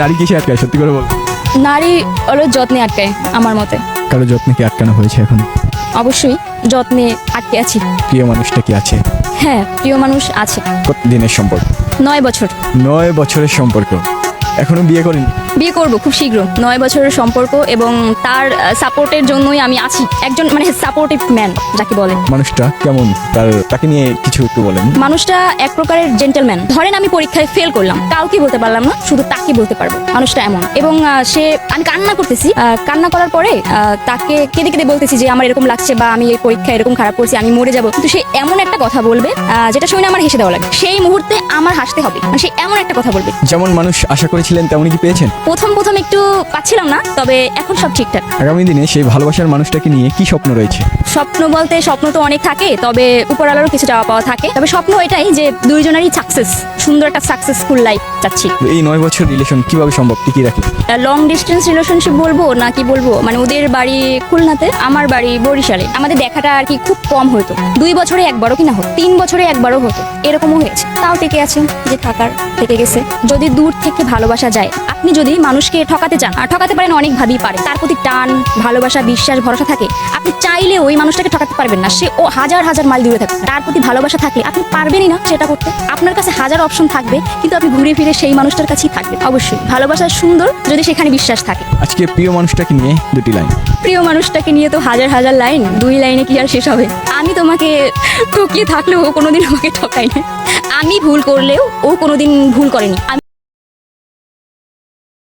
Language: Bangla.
নারী কিসে আটকায় সত্যি করে বল। নারী হলো যত্নে আটকায় আমার মতে। কারো যত্নে কি আটকানো হয়েছে এখন? অবশ্যই যত্নে আটকে আছি। প্রিয় মানুষটা কি আছে? হ্যাঁ, প্রিয় মানুষ আছে। কত দিনের সম্পর্ক? 9 বছর। 9 বছরের সম্পর্ক, এখনো বিয়ে করেনি? বিয়ে করব খুব শীঘ্র। 9 বছরের সম্পর্ক এবং তার সাপোর্টের জন্যই আমি আছি। একজন মানে সাপোর্টিভ ম্যান যাকে বলে। মানুষটা কেমন, তাকে নিয়ে কিছু একটু বলেন। মানুষটা এক প্রকারের জেন্টলম্যান। ধরেন আমি পরীক্ষায় ফেল করলাম, কাউকে বলতে পারলাম না, শুধু তাকে বলতে পারবো মানুষটা এমন। এবং আমি কান্না করতেছি, কান্না করার পরে তাকে কেঁদে কেঁদে বলতেছি যে আমার এরকম লাগছে বা আমি এই পরীক্ষায় এরকম খারাপ করছি, আমি মরে যাবো। কিন্তু সে এমন একটা কথা বলবে যেটা শুনে আমার হেসে দেওয়া লাগে। সেই মুহূর্তে আমার হাসতে হবে, মানে সে এমন একটা কথা বলবে। যেমন মানুষ আশা করেছিলেন তেমনই কি পেয়েছেন? প্রথম একটু পাচ্ছিলাম না, তবে এখন সব ঠিকঠাক। আগামী দিনে সেই ভালোবাসার মানুষটাকে নিয়ে কি স্বপ্ন রয়েছে? স্বপ্ন বলতে স্বপ্ন তো অনেক থাকে, তবে উপরওয়ালারও কিছু চাওয়া পাওয়া থাকে। তবে স্বপ্ন এটাই যে দুইজনেরই সাকসেস, সুন্দর একটা সাকসেসফুল লাইফ চাচ্ছি। এই 9 বছর রিলেশন কিভাবে সম্ভব, টিকিয়ে রাখি? লং ডিস্টেন্স রিলেশনশিপ বলবো না কি বলবো, মানে ওদের বাড়ি খুলনাতে, আমার বাড়ি বরিশালে। আমাদের দেখাটা আর কি খুব কম হতো। 2 বছরে একবারও কি না হতো, 3 বছরে একবারও হতো, এরকমও হয়েছে। তাও টিকে আছে, যে থাকার থেকে গেছে। যদি দূর থেকে ভালোবাসা যায়, আপনি যদি মানুষকে ঠকাতে চান, আর ঠকাতে পারেন অনেকভাবেই পারে, তার প্রতি টান, ভালোবাসা, বিশ্বাস, ভরসা থাকে, আপনি চাইলে ওই মানুষটাকে ঠকাতে পারবেন না। সে ও হাজার হাজার মাইল দূরে থাকে, তার প্রতি ভালোবাসা থাকলে আপনি পারবেনই না সেটা করতে। আপনার কাছে হাজার অপশন থাকবে, কিন্তু আপনি ঘুরে ফিরে সেই মানুষটার কাছেই থাকবেন। অবশ্যই ভালোবাসা সুন্দর যদি সেখানে বিশ্বাস থাকে। আজকে প্রিয় মানুষটাকে নিয়ে 2টি লাইন। প্রিয় মানুষটাকে নিয়ে তো হাজার হাজার লাইন, 2 লাইনে কি আর শেষ হবে? আমি তোমাকে ঠকিয়ে থাকলেও ও কোনোদিন আমাকে ঠকায় না। আমি ভুল করলেও ও কোনোদিন ভুল করেনি।